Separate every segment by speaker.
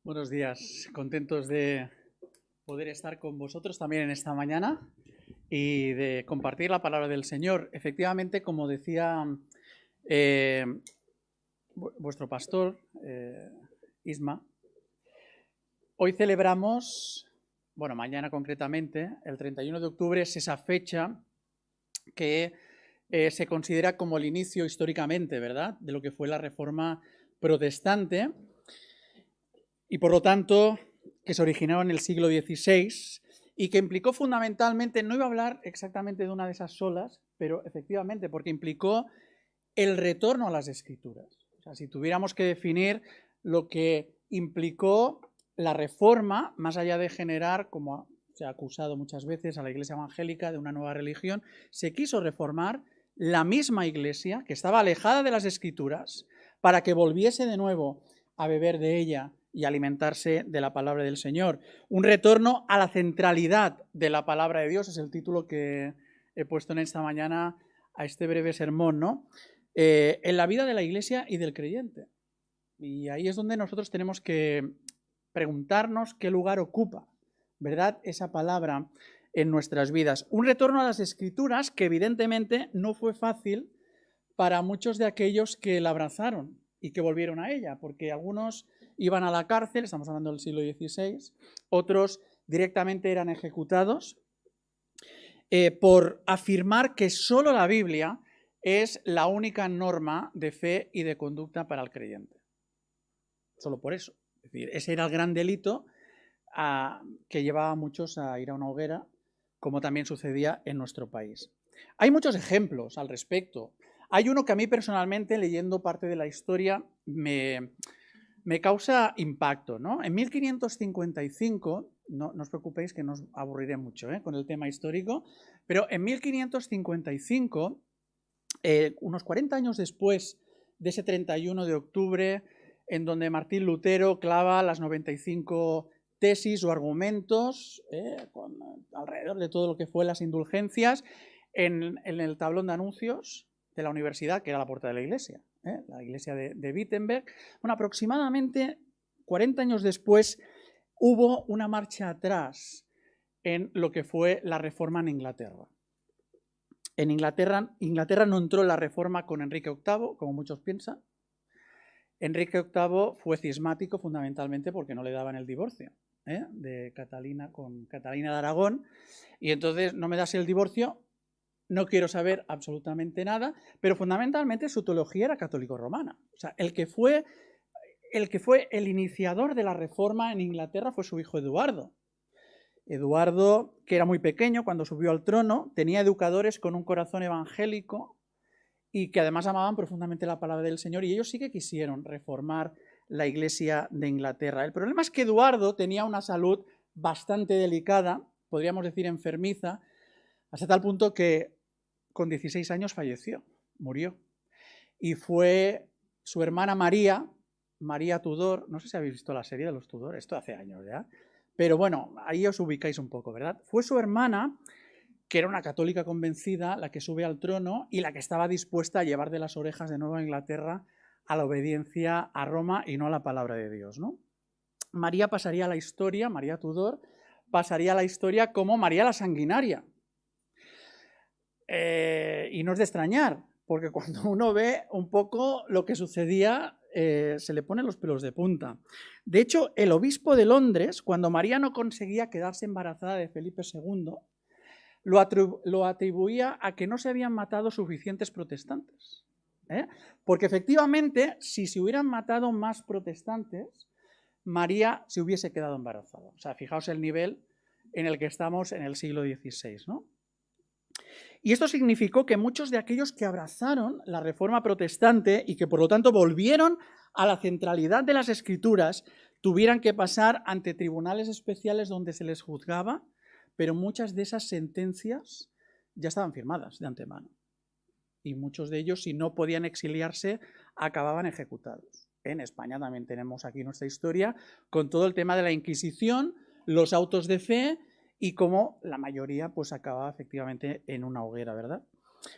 Speaker 1: Buenos días, contentos de poder estar con vosotros también en esta mañana y de compartir la palabra del Señor. Efectivamente, como decía eh, vuestro pastor, Isma, hoy celebramos, bueno, mañana concretamente, el 31 de octubre es esa fecha que se considera como el inicio históricamente, ¿verdad?, de lo que fue la Reforma Protestante y por lo tanto que se originó en el siglo XVI y que implicó fundamentalmente, no iba a hablar exactamente de una de esas solas, pero efectivamente porque implicó el retorno a las Escrituras. O sea, si tuviéramos que definir lo que implicó la Reforma, más allá de generar, como se ha acusado muchas veces a la Iglesia evangélica de una nueva religión, se quiso reformar la misma Iglesia, que estaba alejada de las Escrituras, para que volviese de nuevo a beber de ella y alimentarse de la palabra del Señor. Un retorno a la centralidad de la palabra de Dios, es el título que he puesto en esta mañana a este breve sermón, ¿no? En la vida de la Iglesia y del creyente. Y ahí es donde nosotros tenemos que preguntarnos qué lugar ocupa, ¿verdad?, esa palabra en nuestras vidas. Un retorno a las Escrituras que evidentemente no fue fácil para muchos de aquellos que la abrazaron y que volvieron a ella, porque algunos iban a la cárcel, estamos hablando del siglo XVI, otros directamente eran ejecutados por afirmar que solo la Biblia es la única norma de fe y de conducta para el creyente. Solo por eso. Es decir, ese era el gran delito que llevaba a muchos a ir a una hoguera, como también sucedía en nuestro país. Hay muchos ejemplos al respecto. Hay uno que a mí personalmente, leyendo parte de la historia, me causa impacto, ¿no? En 1555, no os preocupéis que no os aburriré mucho con el tema histórico, pero en 1555, unos 40 años después de ese 31 de octubre, en donde Martín Lutero clava las 95 tesis o argumentos alrededor de todo lo que fue las indulgencias en el tablón de anuncios de la universidad, que era la puerta de la iglesia, la iglesia de Wittenberg. Bueno, aproximadamente 40 años después hubo una marcha atrás en lo que fue la reforma en Inglaterra. En Inglaterra no entró en la reforma con Enrique VIII, como muchos piensan. Enrique VIII fue cismático fundamentalmente porque no le daban el divorcio de Catalina con Catalina de Aragón, y entonces no me das el divorcio, no quiero saber absolutamente nada, pero fundamentalmente su teología era católico-romana. O sea, el que fue el iniciador de la reforma en Inglaterra fue su hijo Eduardo. Eduardo, que era muy pequeño cuando subió al trono, tenía educadores con un corazón evangélico y que además amaban profundamente la palabra del Señor, y ellos sí que quisieron reformar la Iglesia de Inglaterra. El problema es que Eduardo tenía una salud bastante delicada, podríamos decir enfermiza, hasta tal punto que con 16 años falleció, murió. Y fue su hermana María Tudor, no sé si habéis visto la serie de los Tudor, esto hace años ya, pero bueno, ahí os ubicáis un poco, ¿verdad? Fue su hermana, que era una católica convencida, la que sube al trono y la que estaba dispuesta a llevar de las orejas de nuevo a Inglaterra a la obediencia a Roma y no a la palabra de Dios, ¿no? María pasaría a la historia, María Tudor, pasaría a la historia como María la Sanguinaria. Y no es de extrañar, porque cuando uno ve un poco lo que sucedía, se le ponen los pelos de punta. De hecho, el obispo de Londres, cuando María no conseguía quedarse embarazada de Felipe II, lo atribuía a que no se habían matado suficientes protestantes. Porque efectivamente, si se hubieran matado más protestantes, María se hubiese quedado embarazada. O sea, fijaos el nivel en el que estamos en el siglo XVI, ¿no? Y esto significó que muchos de aquellos que abrazaron la reforma protestante y que por lo tanto volvieron a la centralidad de las Escrituras tuvieran que pasar ante tribunales especiales donde se les juzgaba, pero muchas de esas sentencias ya estaban firmadas de antemano. Y muchos de ellos, si no podían exiliarse, acababan ejecutados. En España también tenemos aquí nuestra historia con todo el tema de la Inquisición, los autos de fe y cómo la mayoría pues acababa efectivamente en una hoguera, ¿verdad?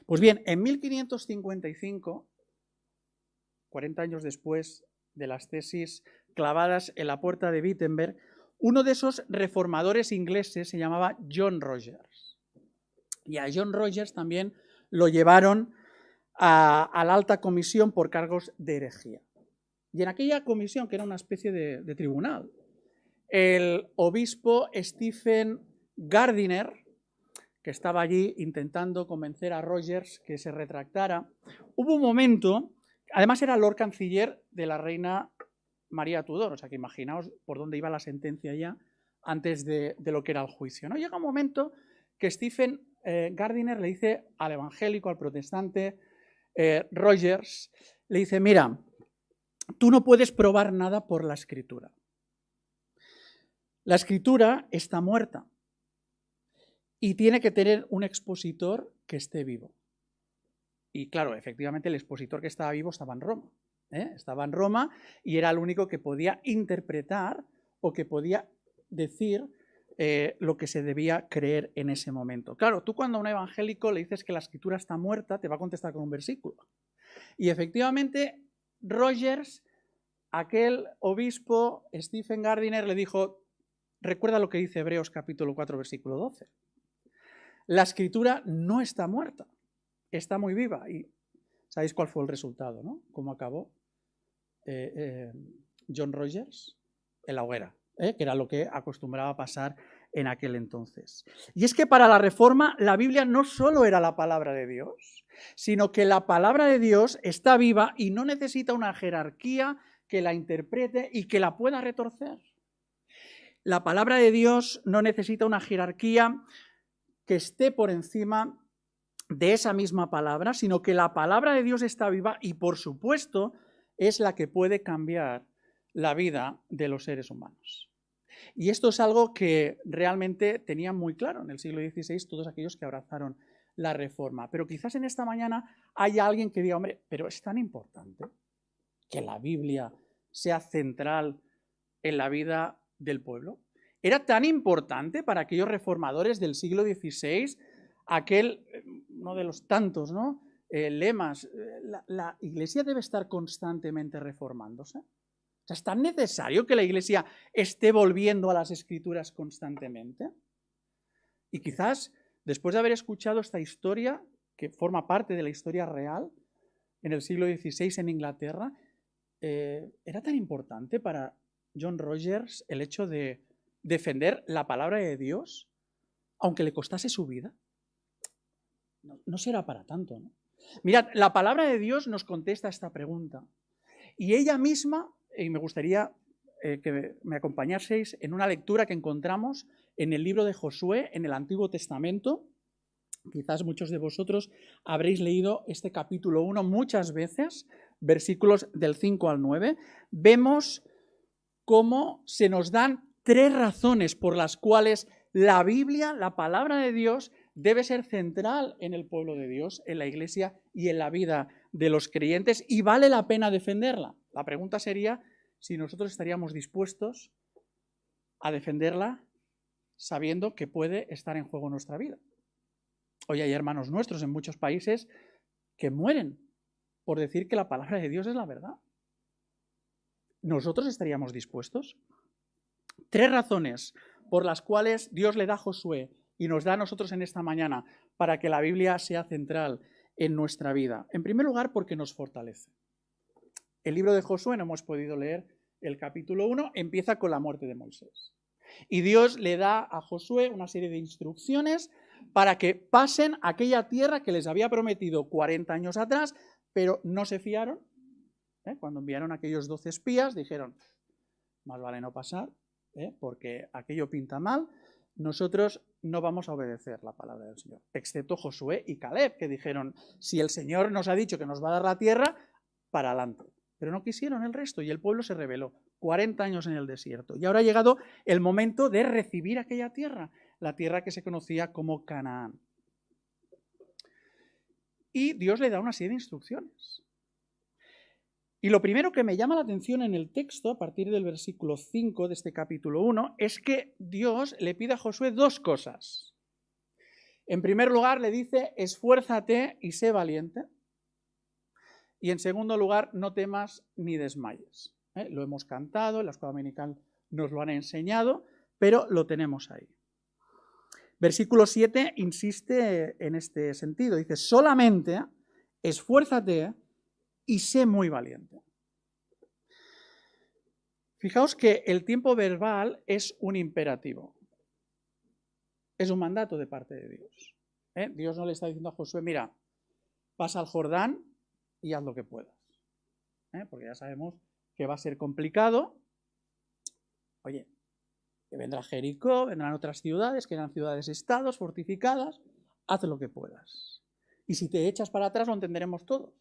Speaker 1: Pues bien, en 1555, 40 años después de las tesis clavadas en la puerta de Wittenberg, uno de esos reformadores ingleses se llamaba John Rogers. Y a John Rogers también lo llevaron a la alta comisión por cargos de herejía. Y en aquella comisión, que era una especie de tribunal, el obispo Stephen Gardiner, que estaba allí intentando convencer a Rogers que se retractara, hubo un momento, además era Lord Canciller de la reina María Tudor, o sea que imaginaos por dónde iba la sentencia ya antes de lo que era el juicio, ¿no? Llega un momento que Stephen Gardiner le dice al evangélico, al protestante, Rogers, le dice, mira, tú no puedes probar nada por la escritura. La escritura está muerta y tiene que tener un expositor que esté vivo. Y claro, efectivamente el expositor que estaba vivo estaba en Roma. Estaba en Roma y era el único que podía interpretar o que podía decir lo que se debía creer en ese momento. Claro, tú cuando a un evangélico le dices que la escritura está muerta, te va a contestar con un versículo. Y efectivamente, Rogers, aquel obispo, Stephen Gardiner, le dijo, recuerda lo que dice Hebreos capítulo 4, versículo 12. La escritura no está muerta, está muy viva. Y ¿sabéis cuál fue el resultado, no? ¿Cómo acabó John Rogers? En la hoguera, que era lo que acostumbraba a pasar en aquel entonces. Y es que para la Reforma la Biblia no solo era la palabra de Dios, sino que la palabra de Dios está viva y no necesita una jerarquía que la interprete y que la pueda retorcer. La palabra de Dios no necesita una jerarquía que esté por encima de esa misma palabra, sino que la palabra de Dios está viva y, por supuesto, es la que puede cambiar la vida de los seres humanos. Y esto es algo que realmente tenían muy claro en el siglo XVI todos aquellos que abrazaron la Reforma. Pero quizás en esta mañana haya alguien que diga, hombre, pero es tan importante que la Biblia sea central en la vida del pueblo. Era tan importante para aquellos reformadores del siglo XVI aquel, uno de los tantos, ¿no? Lemas, la Iglesia debe estar constantemente reformándose. O sea, ¿es tan necesario que la Iglesia esté volviendo a las Escrituras constantemente? Y quizás, después de haber escuchado esta historia, que forma parte de la historia real, en el siglo XVI en Inglaterra, ¿era tan importante para John Rogers el hecho de defender la palabra de Dios, aunque le costase su vida? No será para tanto, ¿no? Mirad, la palabra de Dios nos contesta esta pregunta. Y ella misma, y me gustaría que me acompañaseis en una lectura que encontramos en el libro de Josué, en el Antiguo Testamento. Quizás muchos de vosotros habréis leído este capítulo 1 muchas veces, versículos del 5 al 9. Vemos cómo se nos dan 3 razones por las cuales la Biblia, la palabra de Dios, debe ser central en el pueblo de Dios, en la Iglesia y en la vida de los creyentes, y vale la pena defenderla. La pregunta sería si nosotros estaríamos dispuestos a defenderla sabiendo que puede estar en juego nuestra vida. Hoy hay hermanos nuestros en muchos países que mueren por decir que la palabra de Dios es la verdad. ¿Nosotros estaríamos dispuestos? 3 razones por las cuales Dios le da a Josué y nos da a nosotros en esta mañana para que la Biblia sea central en nuestra vida. En primer lugar, porque nos fortalece. El libro de Josué, no hemos podido leer el capítulo 1, empieza con la muerte de Moisés. Y Dios le da a Josué una serie de instrucciones para que pasen aquella tierra que les había prometido 40 años atrás, pero no se fiaron. Cuando enviaron a aquellos 12 espías, dijeron, más vale no pasar, porque aquello pinta mal, nosotros no vamos a obedecer la palabra del Señor, excepto Josué y Caleb, que dijeron, si el Señor nos ha dicho que nos va a dar la tierra, para adelante. Pero no quisieron el resto y el pueblo se rebeló, 40 años en el desierto. Y ahora ha llegado el momento de recibir aquella tierra, la tierra que se conocía como Canaán. Y Dios le da una serie de instrucciones. Y lo primero que me llama la atención en el texto, a partir del versículo 5 de este capítulo 1, es que Dios le pide a Josué 2 cosas. En primer lugar, le dice, esfuérzate y sé valiente. Y en segundo lugar, no temas ni desmayes. Lo hemos cantado, en la escuela dominical nos lo han enseñado, pero lo tenemos ahí. Versículo 7 insiste en este sentido. Dice, solamente esfuérzate y sé muy valiente. Fijaos que el tiempo verbal es un imperativo. Es un mandato de parte de Dios. Dios no le está diciendo a Josué, mira, pasa al Jordán y haz lo que puedas. Porque ya sabemos que va a ser complicado. Oye, que vendrá Jericó, vendrán otras ciudades, que eran ciudades-estados fortificadas, haz lo que puedas. Y si te echas para atrás lo entenderemos todos,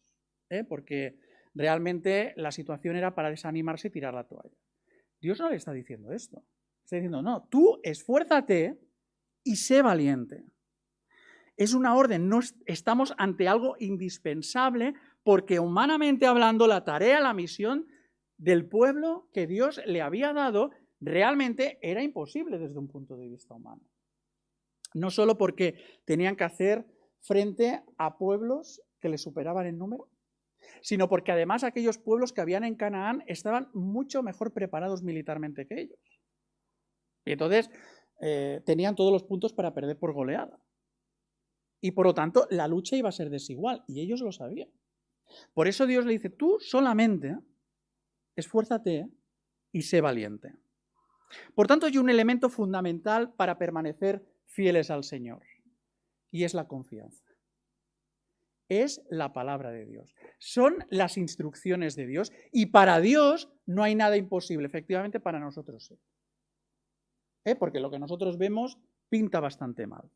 Speaker 1: porque realmente la situación era para desanimarse y tirar la toalla. Dios no le está diciendo esto. Está diciendo, no, tú esfuérzate y sé valiente. Es una orden, no estamos ante algo indispensable porque humanamente hablando la tarea, la misión del pueblo que Dios le había dado realmente era imposible desde un punto de vista humano. No solo porque tenían que hacer frente a pueblos que les superaban en número, sino porque además aquellos pueblos que habían en Canaán estaban mucho mejor preparados militarmente que ellos. Y entonces tenían todos los puntos para perder por goleada. Y por lo tanto la lucha iba a ser desigual y ellos lo sabían. Por eso Dios le dice, tú solamente esfuérzate y sé valiente. Por tanto, hay un elemento fundamental para permanecer fieles al Señor, y es la confianza. Es la palabra de Dios. Son las instrucciones de Dios, y para Dios no hay nada imposible. Efectivamente, para nosotros sí. Porque lo que nosotros vemos pinta bastante mal.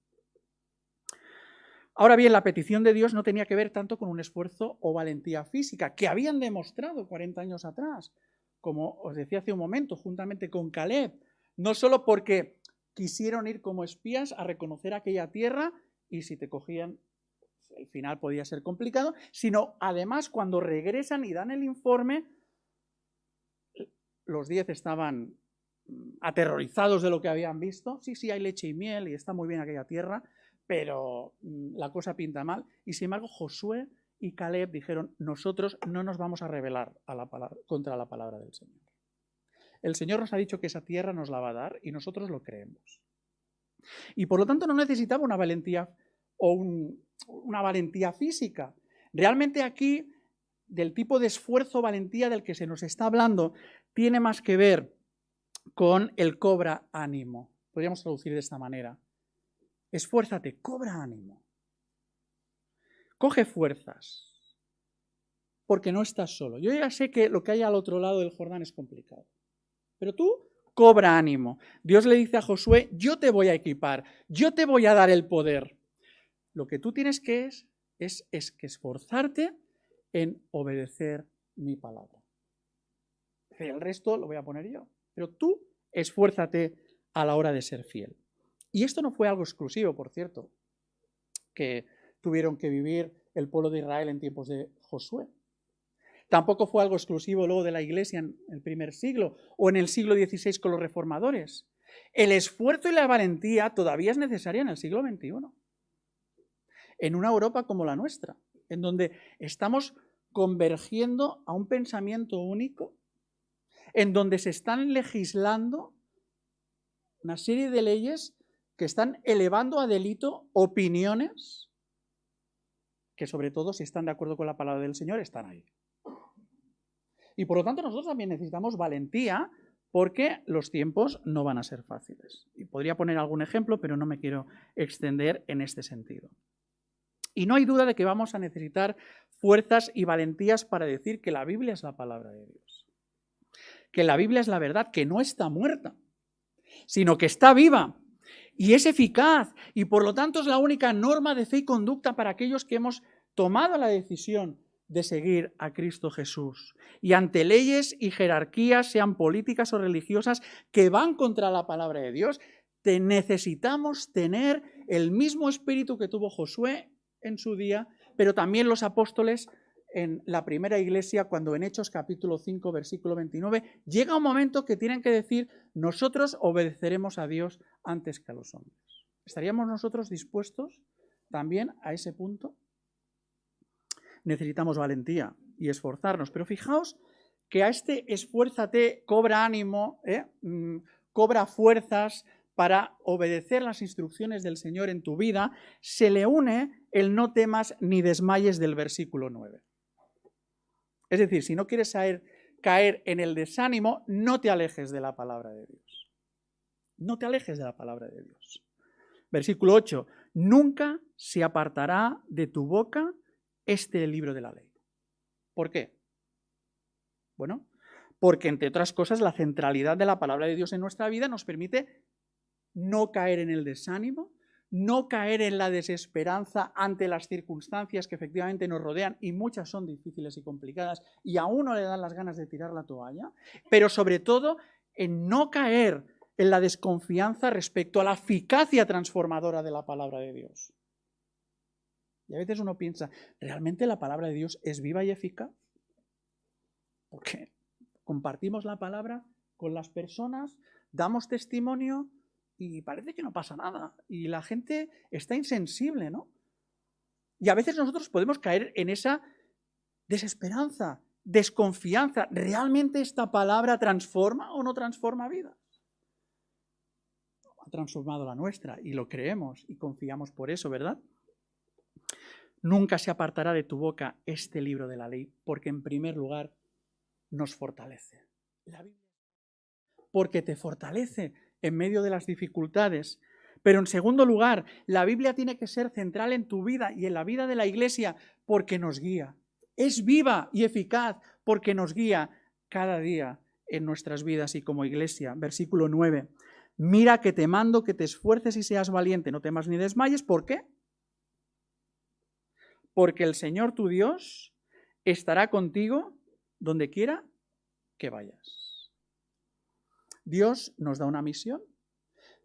Speaker 1: Ahora bien, la petición de Dios no tenía que ver tanto con un esfuerzo o valentía física, que habían demostrado 40 años atrás, como os decía hace un momento, juntamente con Caleb, no solo porque quisieron ir como espías a reconocer aquella tierra y si te cogían, el final podía ser complicado, sino además cuando regresan y dan el informe, los 10 estaban aterrorizados de lo que habían visto. Sí, hay leche y miel y está muy bien aquella tierra, pero la cosa pinta mal. Y sin embargo, Josué y Caleb dijeron, nosotros no nos vamos a rebelar contra la palabra del Señor. El Señor nos ha dicho que esa tierra nos la va a dar y nosotros lo creemos. Y por lo tanto no necesitaba una valentía o una valentía física. Realmente aquí, del tipo de esfuerzo o valentía del que se nos está hablando, tiene más que ver con el cobra ánimo. Podríamos traducir de esta manera. Esfuérzate, cobra ánimo. Coge fuerzas. Porque no estás solo. Yo ya sé que lo que hay al otro lado del Jordán es complicado. Pero tú cobra ánimo. Dios le dice a Josué, yo te voy a equipar, yo te voy a dar el poder. Lo que tú tienes que es que esforzarte en obedecer mi palabra. El resto lo voy a poner yo. Pero tú esfuérzate a la hora de ser fiel. Y esto no fue algo exclusivo, por cierto, que tuvieron que vivir el pueblo de Israel en tiempos de Josué. Tampoco fue algo exclusivo luego de la Iglesia en el primer siglo o en el siglo XVI con los reformadores. El esfuerzo y la valentía todavía es necesaria en el siglo XXI. En una Europa como la nuestra, en donde estamos convergiendo a un pensamiento único, en donde se están legislando una serie de leyes que están elevando a delito opiniones que, sobre todo, si están de acuerdo con la palabra del Señor, están ahí. Y por lo tanto nosotros también necesitamos valentía porque los tiempos no van a ser fáciles. Y podría poner algún ejemplo, pero no me quiero extender en este sentido. Y no hay duda de que vamos a necesitar fuerzas y valentías para decir que la Biblia es la palabra de Dios. Que la Biblia es la verdad, que no está muerta, sino que está viva y es eficaz. Y por lo tanto es la única norma de fe y conducta para aquellos que hemos tomado la decisión de seguir a Cristo Jesús. Y ante leyes y jerarquías, sean políticas o religiosas, que van contra la palabra de Dios, necesitamos tener el mismo espíritu que tuvo Josué en su día, pero también los apóstoles en la primera iglesia, cuando en Hechos capítulo 5, versículo 29, llega un momento que tienen que decir, nosotros obedeceremos a Dios antes que a los hombres. ¿Estaríamos nosotros dispuestos también a ese punto? Necesitamos valentía y esforzarnos, pero fijaos que a este esfuérzate cobra ánimo, cobra fuerzas para obedecer las instrucciones del Señor en tu vida, se le une el no temas ni desmayes del versículo 9. Es decir, si no quieres caer en el desánimo, no te alejes de la palabra de Dios. No te alejes de la palabra de Dios. Versículo 8. Nunca se apartará de tu boca este libro de la ley. ¿Por qué? Bueno, porque entre otras cosas la centralidad de la palabra de Dios en nuestra vida nos permite no caer en el desánimo, no caer en la desesperanza ante las circunstancias que efectivamente nos rodean, y muchas son difíciles y complicadas, y a uno le dan las ganas de tirar la toalla, pero sobre todo en no caer en la desconfianza respecto a la eficacia transformadora de la palabra de Dios. Y a veces uno piensa, ¿realmente la palabra de Dios es viva y eficaz? Porque compartimos la palabra con las personas, damos testimonio y parece que no pasa nada. Y la gente está insensible, ¿no? Y a veces nosotros podemos caer en esa desesperanza, desconfianza. ¿Realmente esta palabra transforma o no transforma vidas? Ha transformado la nuestra y lo creemos y confiamos por eso, ¿verdad? Nunca se apartará de tu boca este libro de la ley, porque en primer lugar nos fortalece. La Biblia, porque te fortalece en medio de las dificultades. Pero en segundo lugar, la Biblia tiene que ser central en tu vida y en la vida de la Iglesia porque nos guía. Es viva y eficaz porque nos guía cada día en nuestras vidas y como Iglesia. Versículo 9. Mira que te mando que te esfuerces y seas valiente, no temas ni desmayes. ¿Por qué? Porque el Señor tu Dios estará contigo donde quiera que vayas. Dios nos da una misión,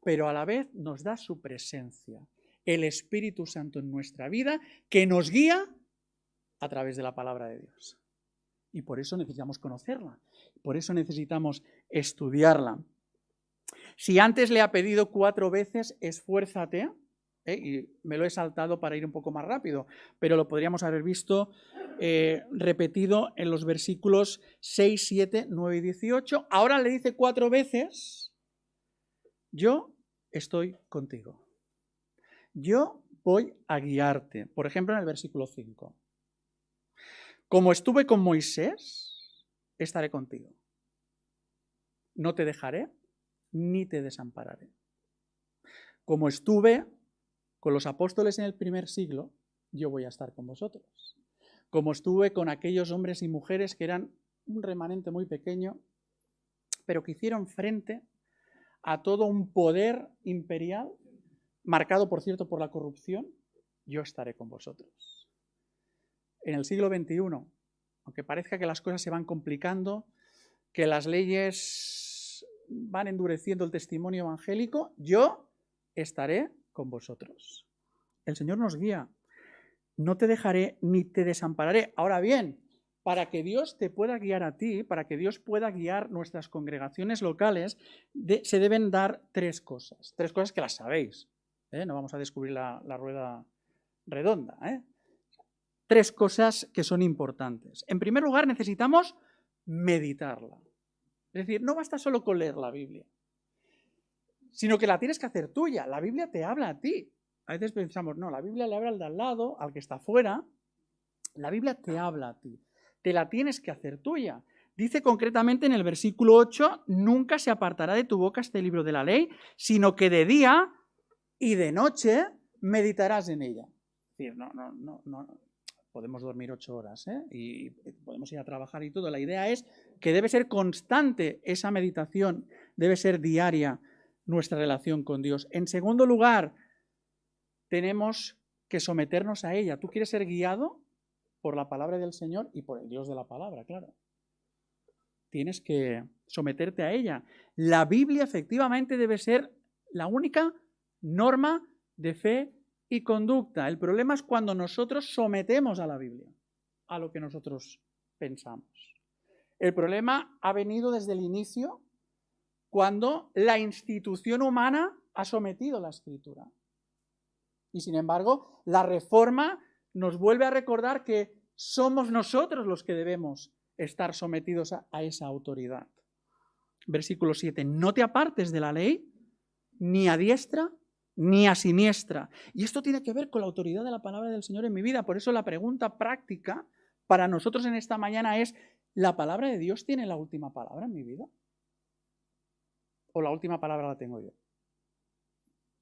Speaker 1: pero a la vez nos da su presencia, el Espíritu Santo en nuestra vida, que nos guía a través de la palabra de Dios. Y por eso necesitamos conocerla, por eso necesitamos estudiarla. Si antes le ha pedido 4 veces, esfuérzate, y me lo he saltado para ir un poco más rápido, pero lo podríamos haber visto repetido en los versículos 6, 7, 9 y 18. Ahora le dice 4 veces, yo estoy contigo. Yo voy a guiarte. Por ejemplo, en el versículo 5. Como estuve con Moisés, estaré contigo. No te dejaré ni te desampararé. Como estuve con los apóstoles en el primer siglo, yo voy a estar con vosotros. Como estuve con aquellos hombres y mujeres que eran un remanente muy pequeño, pero que hicieron frente a todo un poder imperial, marcado, por cierto, por la corrupción, yo estaré con vosotros. En el siglo XXI, aunque parezca que las cosas se van complicando, que las leyes van endureciendo el testimonio evangélico, yo estaré con vosotros. El Señor nos guía. No te dejaré ni te desampararé. Ahora bien, para que Dios te pueda guiar a ti, para que Dios pueda guiar nuestras congregaciones locales, se deben dar 3 cosas. 3 cosas que las sabéis. No vamos a descubrir la rueda redonda. 3 cosas que son importantes. En primer lugar, necesitamos meditarla. Es decir, no basta solo con leer la Biblia, sino que la tienes que hacer tuya. La Biblia te habla a ti. A veces pensamos, no, la Biblia le habla al de al lado, al que está afuera. La Biblia te habla a ti. Te la tienes que hacer tuya. Dice concretamente en el versículo 8, nunca se apartará de tu boca este libro de la ley, sino que de día y de noche meditarás en ella. Es decir, no. Podemos dormir 8 horas, y podemos ir a trabajar y todo. La idea es que debe ser constante esa meditación, debe ser diaria nuestra relación con Dios. En segundo lugar, tenemos que someternos a ella. ¿Tú quieres ser guiado por la palabra del Señor y por el Dios de la palabra? Claro. Tienes que someterte a ella. La Biblia efectivamente debe ser la única norma de fe y conducta. El problema es cuando nosotros sometemos a la Biblia a lo que nosotros pensamos. El problema ha venido desde el inicio, cuando la institución humana ha sometido la Escritura. Y sin embargo, la Reforma nos vuelve a recordar que somos nosotros los que debemos estar sometidos a esa autoridad. Versículo 7, no te apartes de la ley, ni a diestra, ni a siniestra. Y esto tiene que ver con la autoridad de la palabra del Señor en mi vida. Por eso la pregunta práctica para nosotros en esta mañana es, ¿la palabra de Dios tiene la última palabra en mi vida? ¿O la última palabra la tengo yo?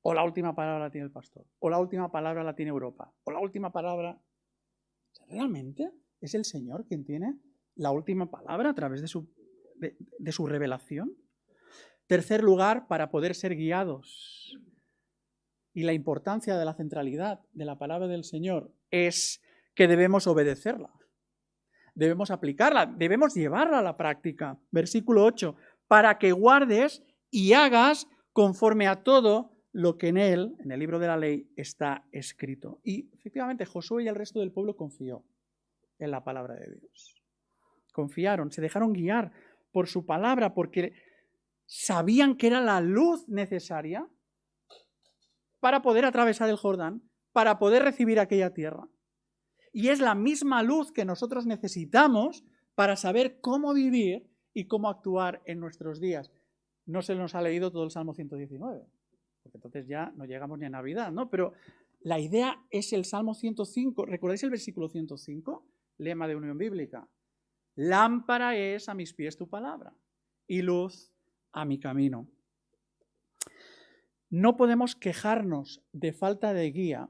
Speaker 1: ¿O la última palabra la tiene el pastor? ¿O la última palabra la tiene Europa? ¿O la última palabra? ¿Realmente es el Señor quien tiene la última palabra a través de su revelación? Tercer lugar, para poder ser guiados. Y la importancia de la centralidad de la palabra del Señor es que debemos obedecerla. Debemos aplicarla, debemos llevarla a la práctica. Versículo 8, para que guardes y hagas conforme a todo lo que en él, en el libro de la ley, está escrito. Y efectivamente Josué y el resto del pueblo confió en la palabra de Dios. Confiaron, se dejaron guiar por su palabra porque sabían que era la luz necesaria para poder atravesar el Jordán, para poder recibir aquella tierra. Y es la misma luz que nosotros necesitamos para saber cómo vivir y cómo actuar en nuestros días. No se nos ha leído todo el Salmo 119, porque entonces ya no llegamos ni a Navidad, ¿no? Pero la idea es el Salmo 105. ¿Recordáis el versículo 105? Lema de Unión Bíblica. Lámpara es a mis pies tu palabra y luz a mi camino. No podemos quejarnos de falta de guía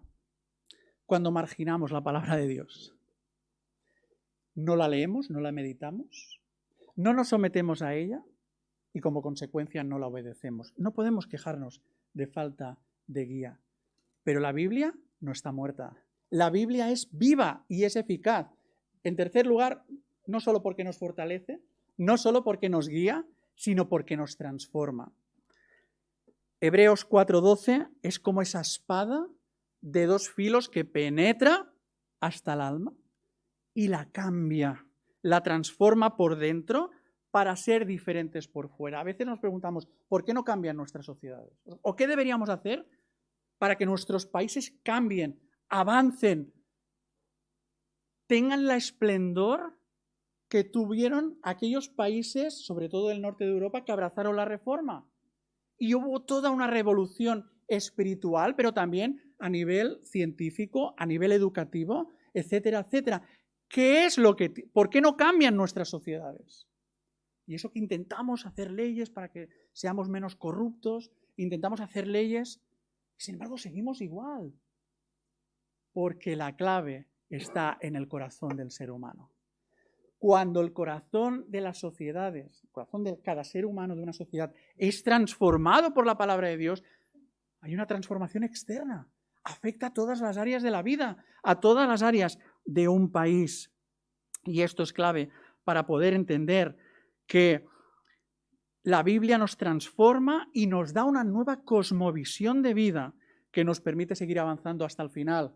Speaker 1: cuando marginamos la palabra de Dios. No la leemos, no la meditamos, no nos sometemos a ella y como consecuencia no la obedecemos. No podemos quejarnos de falta de guía. Pero la Biblia no está muerta. La Biblia es viva y es eficaz. En tercer lugar, no solo porque nos fortalece, no solo porque nos guía, sino porque nos transforma. Hebreos 4:12 es como esa espada de dos filos que penetra hasta el alma y la cambia, la transforma por dentro para ser diferentes por fuera. A veces nos preguntamos, ¿por qué no cambian nuestras sociedades? ¿O qué deberíamos hacer para que nuestros países cambien, avancen, tengan la esplendor que tuvieron aquellos países, sobre todo del norte de Europa, que abrazaron la Reforma? Y hubo toda una revolución espiritual, pero también a nivel científico, a nivel educativo, etcétera, etcétera. ¿Por qué no cambian nuestras sociedades? Y eso que intentamos hacer leyes para que seamos menos corruptos, intentamos hacer leyes, sin embargo seguimos igual. Porque la clave está en el corazón del ser humano. Cuando el corazón de las sociedades, el corazón de cada ser humano de una sociedad es transformado por la palabra de Dios, hay una transformación externa. Afecta a todas las áreas de la vida, a todas las áreas de un país. Y esto es clave para poder entender que la Biblia nos transforma y nos da una nueva cosmovisión de vida que nos permite seguir avanzando hasta el final,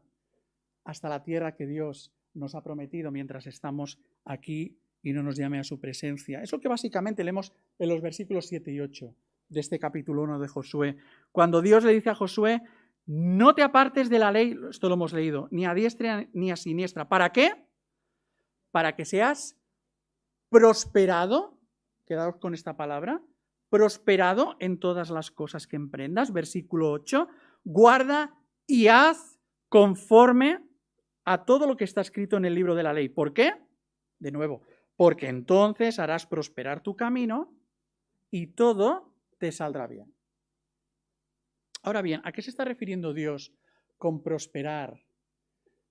Speaker 1: hasta la tierra que Dios nos ha prometido mientras estamos aquí y no nos llame a su presencia. Es lo que básicamente leemos en los versículos 7 y 8 de este capítulo 1 de Josué. Cuando Dios le dice a Josué, no te apartes de la ley, esto lo hemos leído, ni a diestra ni a siniestra. ¿Para qué? Para que seas prosperado, quedaos con esta palabra, prosperado en todas las cosas que emprendas. Versículo 8, guarda y haz conforme a todo lo que está escrito en el libro de la ley. ¿Por qué? De nuevo, porque entonces harás prosperar tu camino y todo te saldrá bien. Ahora bien, ¿a qué se está refiriendo Dios con prosperar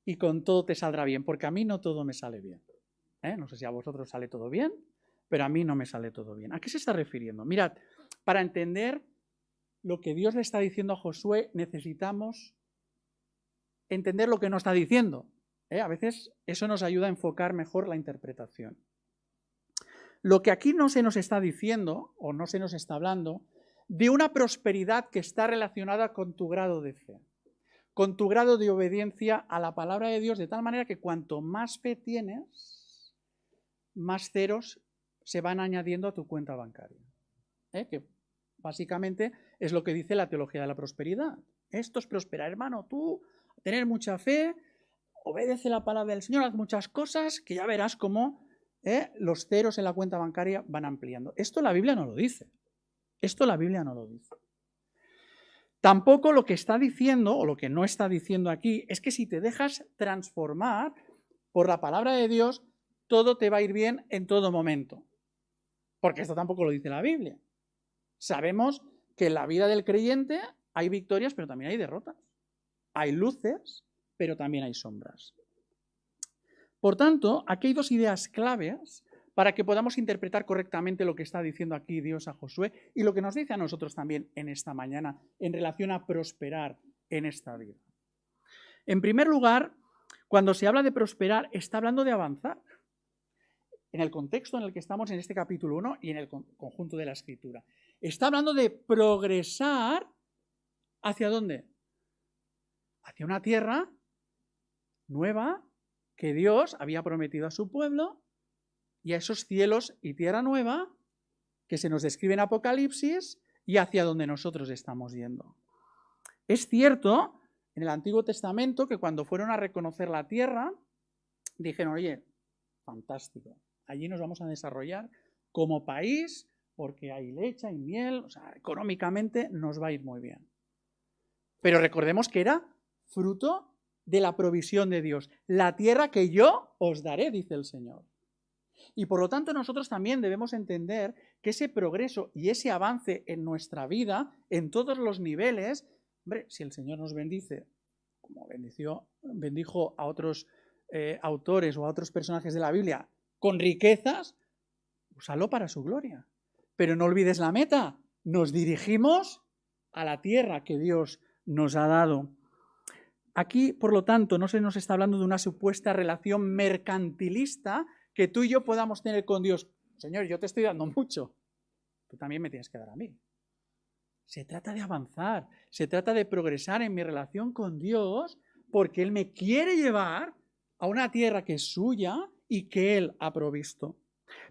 Speaker 1: y con todo te saldrá bien? Porque a mí no todo me sale bien. No sé si a vosotros sale todo bien, pero a mí no me sale todo bien. ¿A qué se está refiriendo? Mirad, para entender lo que Dios le está diciendo a Josué, necesitamos entender lo que nos está diciendo. A veces eso nos ayuda a enfocar mejor la interpretación. Lo que aquí no se nos está diciendo, o no se nos está hablando, de una prosperidad que está relacionada con tu grado de fe, con tu grado de obediencia a la palabra de Dios, de tal manera que cuanto más fe tienes, más ceros se van añadiendo a tu cuenta bancaria. Que básicamente es lo que dice la teología de la prosperidad. Esto es prosperar, hermano, tú tener mucha fe, obedece la palabra del Señor, haz muchas cosas, que ya verás cómo los ceros en la cuenta bancaria van ampliando. Esto la Biblia no lo dice. Esto la Biblia no lo dice. Tampoco lo que está diciendo, o lo que no está diciendo aquí, es que si te dejas transformar por la palabra de Dios, todo te va a ir bien en todo momento. Porque esto tampoco lo dice la Biblia. Sabemos que en la vida del creyente hay victorias, pero también hay derrotas. Hay luces, pero también hay sombras. Por tanto, aquí hay dos ideas claves para que podamos interpretar correctamente lo que está diciendo aquí Dios a Josué y lo que nos dice a nosotros también en esta mañana en relación a prosperar en esta vida. En primer lugar, cuando se habla de prosperar, está hablando de avanzar. En el contexto en el que estamos en este capítulo 1 y en el conjunto de la Escritura. Está hablando de progresar ¿hacia dónde? Hacia una tierra nueva que Dios había prometido a su pueblo y a esos cielos y tierra nueva que se nos describe en Apocalipsis y hacia donde nosotros estamos yendo. Es cierto en el Antiguo Testamento que cuando fueron a reconocer la tierra dijeron, oye, fantástico, allí nos vamos a desarrollar como país porque hay leche, hay miel, o sea, económicamente nos va a ir muy bien. Pero recordemos que era fruto de la provisión de Dios. La tierra que yo os daré, dice el Señor. Y por lo tanto nosotros también debemos entender que ese progreso y ese avance en nuestra vida, en todos los niveles, hombre, si el Señor nos bendice, como bendijo a otros autores o a otros personajes de la Biblia, con riquezas, úsalo para su gloria. Pero no olvides la meta, nos dirigimos a la tierra que Dios nos ha dado. Aquí, por lo tanto, no se nos está hablando de una supuesta relación mercantilista que tú y yo podamos tener con Dios. Señor, yo te estoy dando mucho, tú también me tienes que dar a mí. Se trata de avanzar, se trata de progresar en mi relación con Dios porque Él me quiere llevar a una tierra que es suya y que Él ha provisto.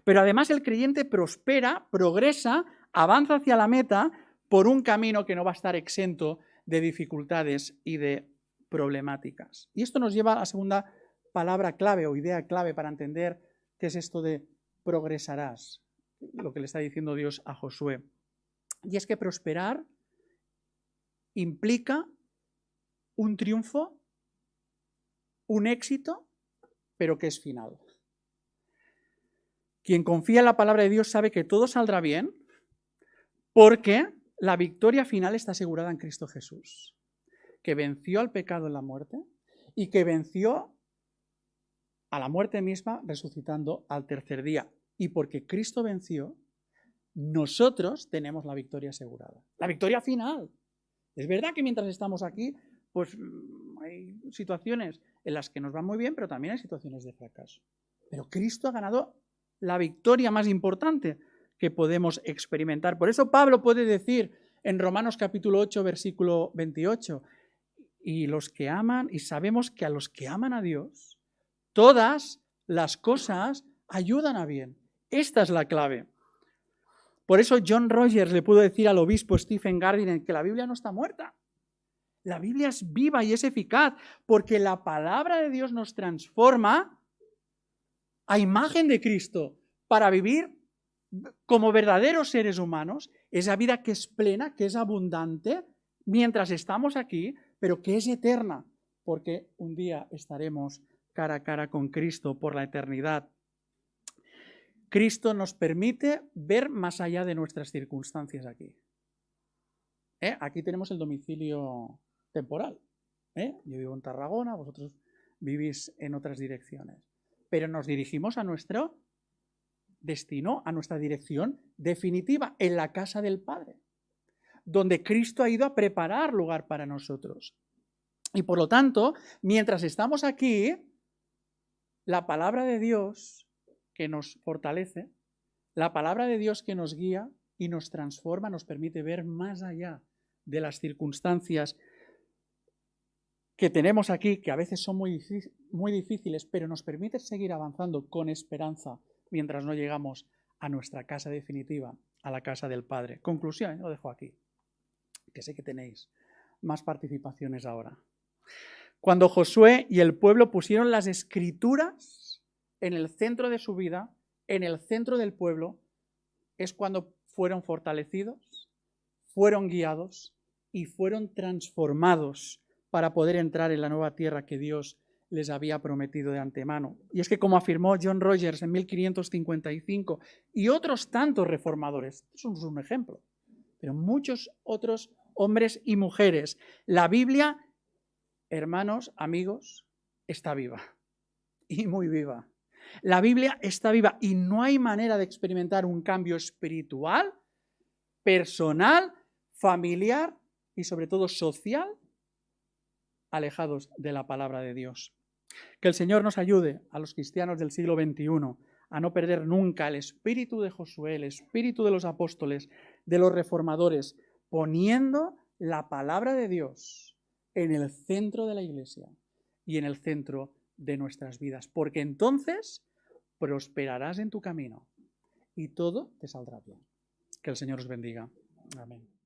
Speaker 1: Pero además el creyente prospera, progresa, avanza hacia la meta por un camino que no va a estar exento de dificultades y de problemáticas. Y esto nos lleva a la segunda palabra clave o idea clave para entender qué es esto de progresarás, lo que le está diciendo Dios a Josué. Y es que prosperar implica un triunfo, un éxito, pero que es final. Quien confía en la palabra de Dios sabe que todo saldrá bien porque la victoria final está asegurada en Cristo Jesús, que venció al pecado en la muerte y que venció a la muerte misma resucitando al tercer día. Y porque Cristo venció, nosotros tenemos la victoria asegurada. La victoria final. Es verdad que mientras estamos aquí, pues hay situaciones en las que nos va muy bien, pero también hay situaciones de fracaso. Pero Cristo ha ganado la victoria más importante que podemos experimentar. Por eso Pablo puede decir en Romanos capítulo 8, versículo 28, y los que aman, y sabemos que a los que aman a Dios, todas las cosas ayudan a bien. Esta es la clave. Por eso John Rogers le pudo decir al obispo Stephen Gardiner que la Biblia no está muerta. La Biblia es viva y es eficaz porque la palabra de Dios nos transforma a imagen de Cristo para vivir como verdaderos seres humanos, esa vida que es plena, que es abundante, mientras estamos aquí, pero que es eterna, porque un día estaremos cara a cara con Cristo por la eternidad. Cristo nos permite ver más allá de nuestras circunstancias aquí. Aquí tenemos el domicilio temporal. Yo vivo en Tarragona, vosotros vivís en otras direcciones. Pero nos dirigimos a nuestro destino, a nuestra dirección definitiva, en la casa del Padre, donde Cristo ha ido a preparar lugar para nosotros. Y por lo tanto, mientras estamos aquí, la palabra de Dios que nos fortalece, la palabra de Dios que nos guía y nos transforma, nos permite ver más allá de las circunstancias que tenemos aquí, que a veces son muy difíciles, pero nos permite seguir avanzando con esperanza mientras no llegamos a nuestra casa definitiva, a la casa del Padre. Conclusión, lo dejo aquí, que sé que tenéis más participaciones ahora. Cuando Josué y el pueblo pusieron las Escrituras en el centro de su vida, en el centro del pueblo, es cuando fueron fortalecidos, fueron guiados y fueron transformados para poder entrar en la nueva tierra que Dios les había prometido de antemano. Y es que, como afirmó John Rogers en 1555 y otros tantos reformadores, eso es un ejemplo, pero muchos otros hombres y mujeres, la Biblia, hermanos, amigos, está viva y muy viva. La Biblia está viva y no hay manera de experimentar un cambio espiritual, personal, familiar y sobre todo social alejados de la palabra de Dios. Que el Señor nos ayude a los cristianos del siglo XXI a no perder nunca el espíritu de Josué, el espíritu de los apóstoles, de los reformadores, poniendo la palabra de Dios en el centro de la iglesia y en el centro de nuestras vidas, porque entonces prosperarás en tu camino y todo te saldrá bien. Que el Señor os bendiga. Amén.